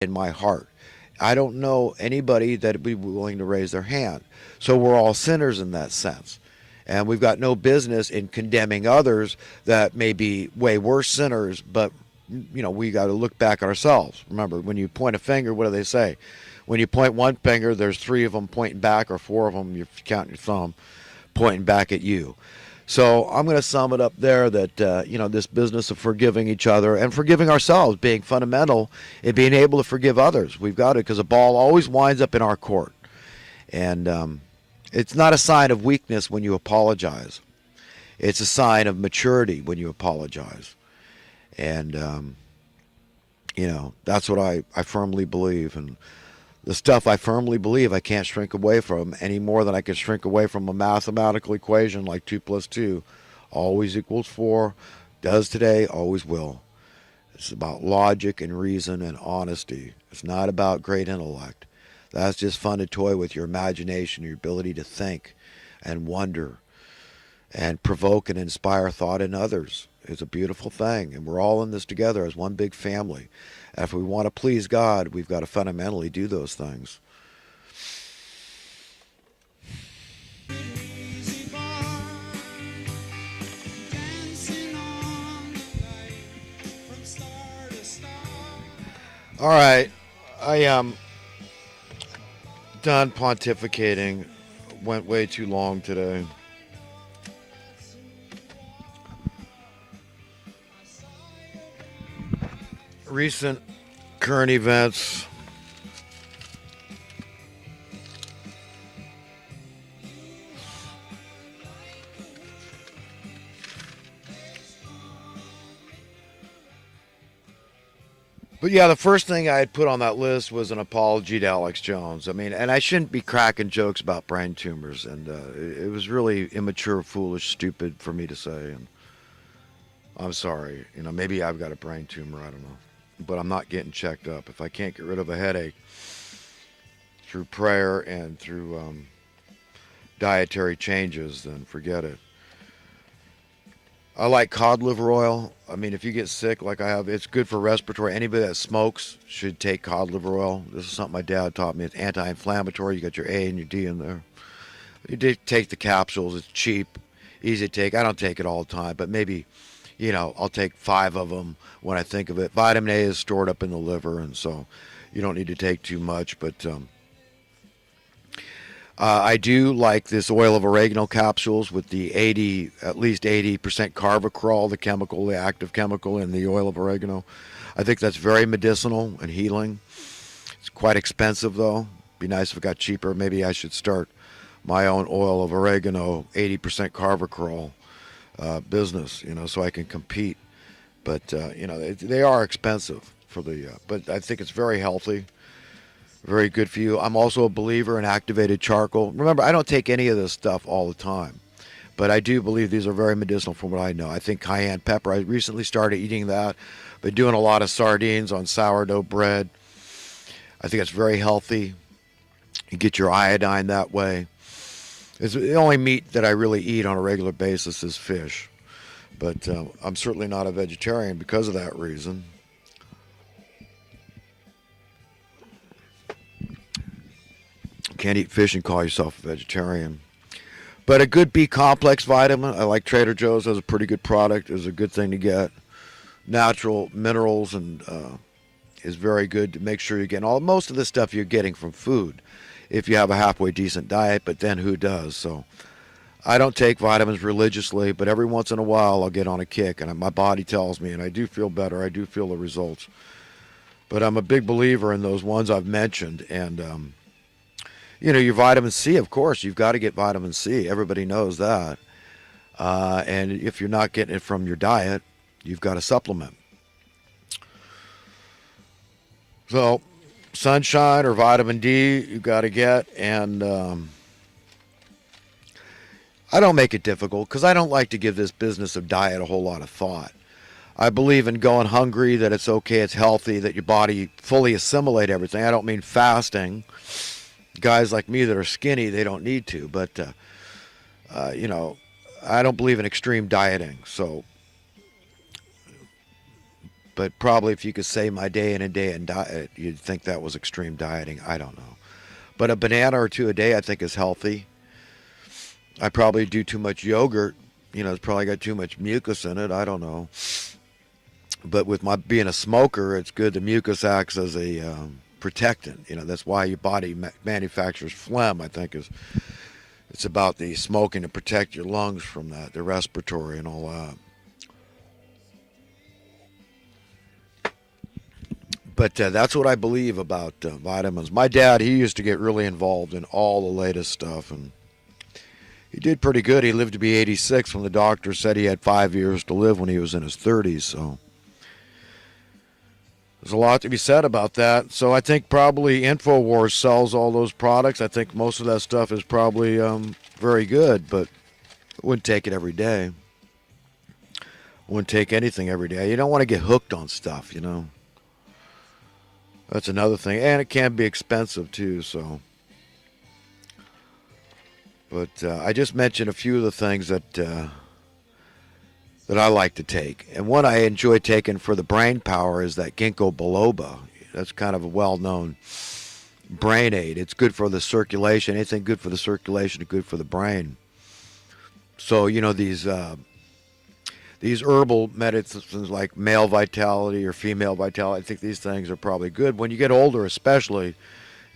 in my heart. I don't know anybody that would be willing to raise their hand. So we're all sinners in that sense. And we've got no business in condemning others that may be way worse sinners, but we got to look back at ourselves. Remember, when you point a finger, what do they say? When you point one finger, there's three of them pointing back, or four of them, you're counting your thumb, pointing back at you. So I'm going to sum it up there that, this business of forgiving each other and forgiving ourselves being fundamental in being able to forgive others. We've got to, because the ball always winds up in our court. And it's not a sign of weakness when you apologize. It's a sign of maturity when you apologize. And, that's what I firmly believe. And the stuff I firmly believe I can't shrink away from any more than I can shrink away from a mathematical equation like 2 plus 2 always equals 4, does today, always will. It's about logic and reason and honesty. It's not about great intellect. That's just fun to toy with your imagination, your ability to think and wonder and provoke and inspire thought in others. It's a beautiful thing, and we're all in this together as one big family. And if we want to please God, we've got to fundamentally do those things. All right, I am done pontificating. Went way too long today. Recent current events. But yeah, the first thing I had put on that list was an apology to Alex Jones. I mean, and I shouldn't be cracking jokes about brain tumors, and it was really immature, foolish, stupid for me to say. And I'm sorry. Maybe I've got a brain tumor. I don't know. But I'm not getting checked up. If I can't get rid of a headache through prayer and through dietary changes, then forget it. I like cod liver oil. I mean, if you get sick like I have, it's good for respiratory. Anybody that smokes should take cod liver oil. This is something my dad taught me. It's anti-inflammatory. You got your A and your D in there. You take the capsules. It's cheap, easy to take. I don't take it all the time, but maybe, I'll take 5 of them when I think of it. Vitamin A is stored up in the liver, and so you don't need to take too much. But I do like this oil of oregano capsules with the at least 80% carvacrol, the active chemical in the oil of oregano. I think that's very medicinal and healing. It's quite expensive, though. Be nice if it got cheaper. Maybe I should start my own oil of oregano, 80% carvacrol business, so I can compete. But, they are expensive but I think it's very healthy. Very good for you. I'm also a believer in activated charcoal. Remember, I don't take any of this stuff all the time, but I do believe these are very medicinal from what I know. I think cayenne pepper, I recently started eating that. Been doing a lot of sardines on sourdough bread. I think it's very healthy. You get your iodine that way. It's the only meat that I really eat on a regular basis is fish, but I'm certainly not a vegetarian because of that reason. Can't eat fish and call yourself a vegetarian. But a good B complex vitamin, I like Trader Joe's has a pretty good product. It's a good thing to get. Natural minerals and is very good to make sure you're getting most of the stuff you're getting from food if you have a halfway decent diet, but then who does? So I don't take vitamins religiously, but every once in a while I'll get on a kick and my body tells me, and I do feel better. I do feel the results. But I'm a big believer in those ones I've mentioned, and your vitamin C, of course, you've got to get vitamin C. Everybody knows that. And if you're not getting it from your diet, you've got to supplement. So, sunshine or vitamin D, you've got to get. And I don't make it difficult because I don't like to give this business of diet a whole lot of thought. I believe in going hungry, that it's okay, it's healthy, that your body fully assimilate everything. I don't mean fasting. Guys like me that are skinny, they don't need to. But, I don't believe in extreme dieting. So But probably if you could say my day in a day and diet, you'd think that was extreme dieting. I don't know. But a banana or two a day, I think, is healthy. I probably do too much yogurt. It's probably got too much mucus in it. I don't know. But with my being a smoker, it's good. The mucus acts as a protectant. That's why your body manufactures phlegm. I think it's about the smoking to protect your lungs from that, the respiratory and all that. But that's what I believe about vitamins. My dad, he used to get really involved in all the latest stuff, and he did pretty good. He lived to be 86 when the doctor said he had 5 years to live when he was in his 30s. So there's a lot to be said about that. So I think probably InfoWars sells all those products. I think most of that stuff is probably very good, but I wouldn't take it every day. I wouldn't take anything every day. You don't want to get hooked on stuff. That's another thing. And it can be expensive too, so. But I just mentioned a few of the things that I like to take. And one I enjoy taking for the brain power is that ginkgo biloba. That's kind of a well-known brain aid. It's good for the circulation. Anything good for the circulation is good for the brain. So, these herbal medicines like male vitality or female vitality, I think these things are probably good. When you get older, especially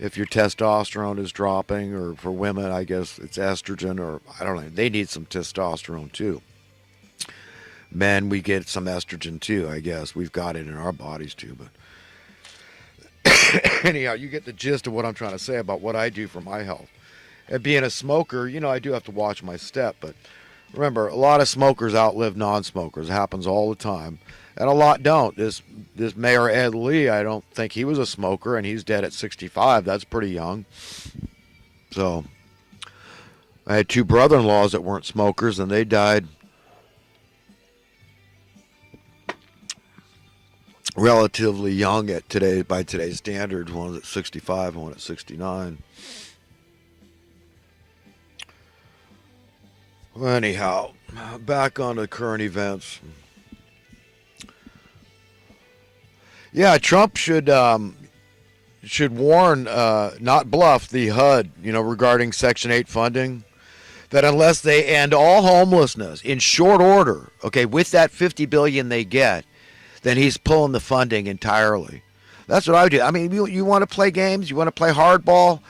if your testosterone is dropping, or for women, I guess it's estrogen, or I don't know, they need some testosterone too. Men, we get some estrogen too, I guess. We've got it in our bodies too. But anyhow, you get the gist of what I'm trying to say about what I do for my health. And being a smoker, I do have to watch my step, but remember, a lot of smokers outlive non-smokers. It happens all the time. And a lot don't. This Mayor Ed Lee, I don't think he was a smoker, and he's dead at 65. That's pretty young. So I had two brother-in-laws that weren't smokers, and they died relatively young by today's standards. One was at 65, one at 69. Well, anyhow, back on to current events. Yeah, Trump should warn, not bluff, the HUD, regarding Section 8 funding, that unless they end all homelessness in short order, okay, with that $50 billion they get, then he's pulling the funding entirely. That's what I would do. I mean, you want to play games, you want to play hardball,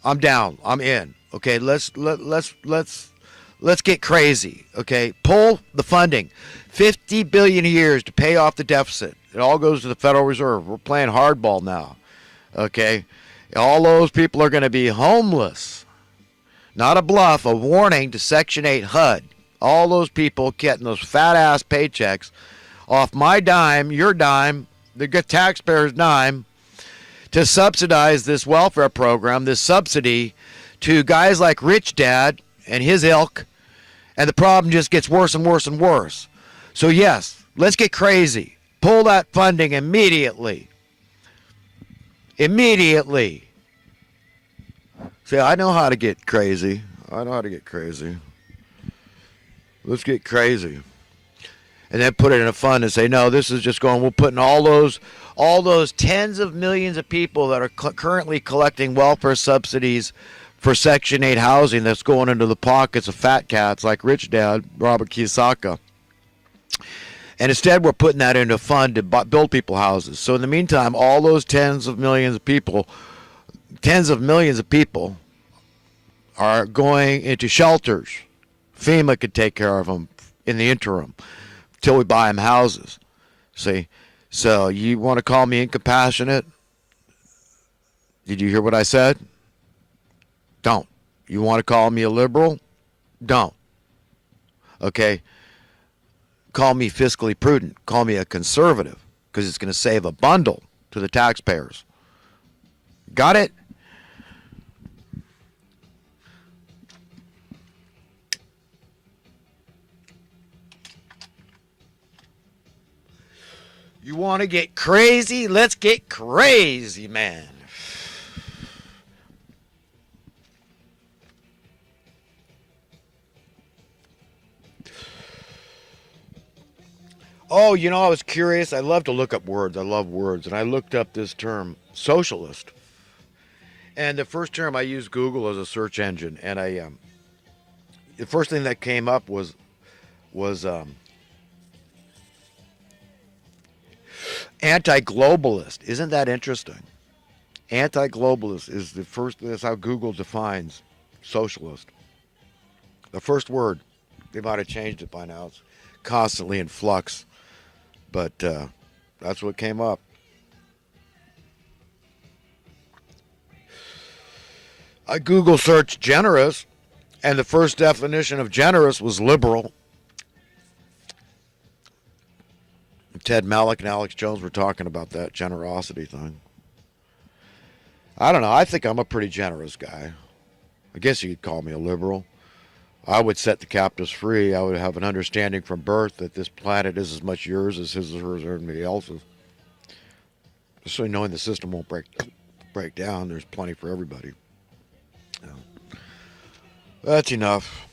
I'm down. I'm in. Okay, let's get crazy. Okay, pull the funding, $50 billion a year to pay off the deficit. It all goes to the Federal Reserve. We're playing hardball now. Okay, all those people are going to be homeless. Not a bluff, a warning to Section 8 HUD. All those people getting those fat ass paychecks off my dime, your dime, the taxpayer's dime, to subsidize this welfare program, this subsidy to guys like Rich Dad and his ilk, and the problem just gets worse and worse and worse. So yes, let's get crazy. Pull that funding immediately. Immediately. See, I know how to get crazy. Let's get crazy. And then put it in a fund and say, no, this is just going, we're putting all those tens of millions of people that are currently collecting welfare subsidies for Section 8 housing that's going into the pockets of fat cats like Rich Dad, Robert Kiyosaki. And instead, we're putting that into a fund to build people houses. So in the meantime, all those tens of millions of people are going into shelters. FEMA could take care of them in the interim until we buy them houses. See? So you want to call me incompassionate? Did you hear what I said? Don't. You want to call me a liberal? Don't. Okay? Call me fiscally prudent. Call me a conservative, because it's going to save a bundle to the taxpayers. Got it? You want to get crazy? Let's get crazy, man. Oh, I was curious. I love to look up words. I love words. And I looked up this term, socialist. And the first term I used Google as a search engine. And the first thing that came up was anti-globalist. Isn't that interesting? Anti-globalist is the first. That's how Google defines socialist. The first word. They might have changed it by now. It's constantly in flux. But that's what came up. I Google searched generous, and the first definition of generous was liberal. Ted Malloch and Alex Jones were talking about that generosity thing. I don't know. I think I'm a pretty generous guy. I guess you could call me a liberal. I would set the captives free. I would have an understanding from birth that this planet is as much yours as his or hers or anybody else's. So knowing the system won't break down, there's plenty for everybody. That's enough.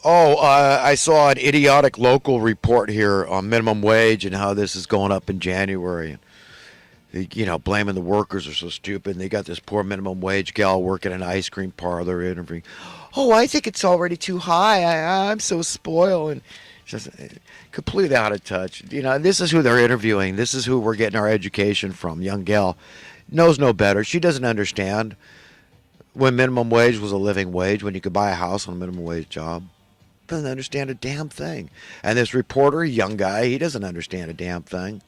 Oh, I saw an idiotic local report here on minimum wage and how this is going up in January. Blaming the workers are so stupid. And they got this poor minimum wage gal working in an ice cream parlor interviewing. Oh, I think it's already too high. I'm so spoiled. And just completely out of touch. This is who they're interviewing. This is who we're getting our education from. Young gal knows no better. She doesn't understand when minimum wage was a living wage, when you could buy a house on a minimum wage job. Doesn't understand a damn thing. And this reporter, young guy, he doesn't understand a damn thing.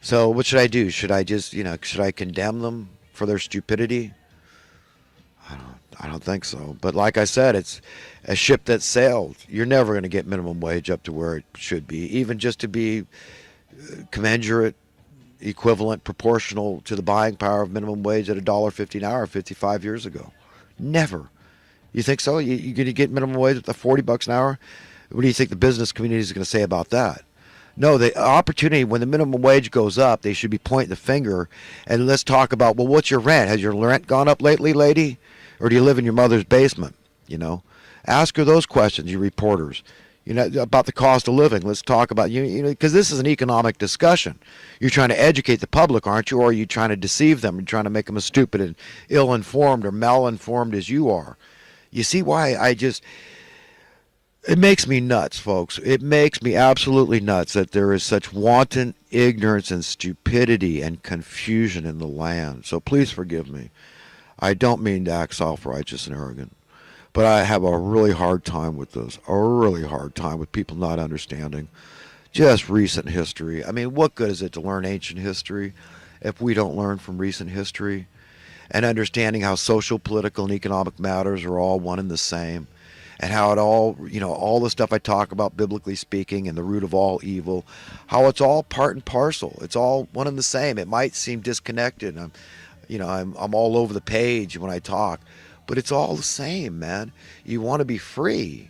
So what should I do? Should I just, should I condemn them for their stupidity? I don't think so. But like I said, it's a ship that sailed. You're never going to get minimum wage up to where it should be, even just to be commensurate, equivalent, proportional to the buying power of minimum wage at $1.50 an hour 55 years ago. Never. You think so? You're going to get minimum wage at the $40 an hour? What do you think the business community is going to say about that? No, the opportunity, when the minimum wage goes up, they should be pointing the finger and let's talk about, well, what's your rent? Has your rent gone up lately, lady? Or do you live in your mother's basement? Ask her those questions, you reporters. About the cost of living. Let's talk about, because this is an economic discussion. You're trying to educate the public, aren't you? Or are you trying to deceive them? You're trying to make them as stupid and ill-informed or malinformed as you are. You see why it makes me nuts, folks. It makes me absolutely nuts that there is such wanton ignorance and stupidity and confusion in the land. So please forgive me. I don't mean to act self-righteous and arrogant. But I have a really hard time with this, a really hard time with people not understanding just recent history. I mean, what good is it to learn ancient history if we don't learn from recent history? And understanding how social, political, and economic matters are all one and the same. And how it all, all the stuff I talk about, biblically speaking, and the root of all evil, how it's all part and parcel. It's all one and the same. It might seem disconnected. I'm all over the page when I talk. But it's all the same, man. You want to be free.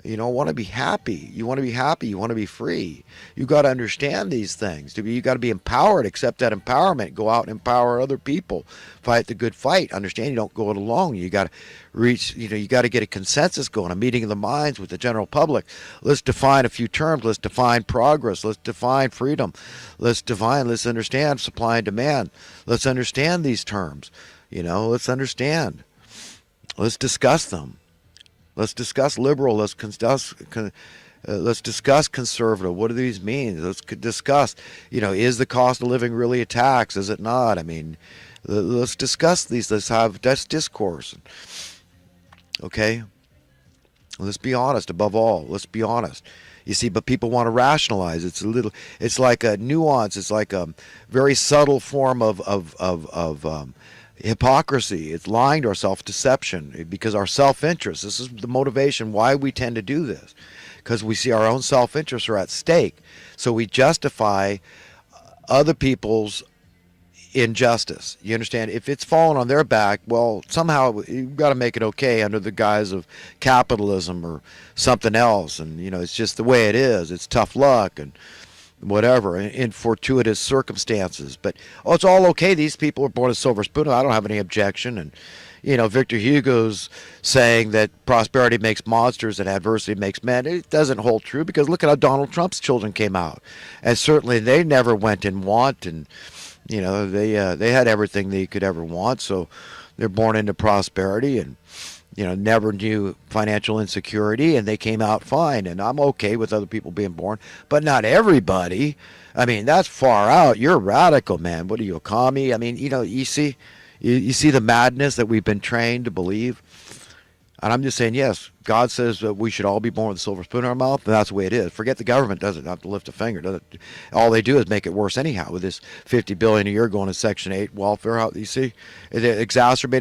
Want to be happy. You want to be happy. You want to be free. You got to understand these things. You got to be empowered. Accept that empowerment. Go out and empower other people. Fight the good fight. Understand you don't go it alone. You got to reach. You got to get a consensus going. A meeting of the minds with the general public. Let's define a few terms. Let's define progress. Let's define freedom. Let's understand supply and demand. Let's understand these terms. Let's understand. Let's discuss them. Let's discuss liberal. Let's discuss conservative. What do these mean? Let's discuss, is the cost of living really a tax? Is it not? I mean, let's discuss these. Let's have discourse. Okay? Let's be honest above all. Let's be honest. You see, but people want to rationalize. It's like a nuance. It's like a very subtle form of hypocrisy. It's lying to ourselves, deception, because our self-interest. This is the motivation why we tend to do this, because we see our own self-interests are at stake. So we justify other people's injustice. You understand? If it's fallen on their back, well, somehow you've got to make it okay under the guise of capitalism or something else. And, it's just the way it is. It's tough luck and whatever, in fortuitous circumstances. But, it's all okay. These people are born a silver spoon. I don't have any objection. And, Victor Hugo's saying that prosperity makes monsters and adversity makes men. It doesn't hold true, because look at how Donald Trump's children came out, and certainly they never went in want, and they had everything they could ever want. So they're born into prosperity, and never knew financial insecurity, and they came out fine. And I'm okay with other people being born, but not everybody. I mean, that's far out. You're a radical, man. What are you, a commie? I mean, you see the madness that we've been trained to believe. And I'm just saying, yes, God says that we should all be born with a silver spoon in our mouth, and that's the way it is. Forget the government doesn't have to lift a finger. Does it? All they do is make it worse anyhow, with this $50 billion a year going to Section 8 welfare. You see, it exacerbated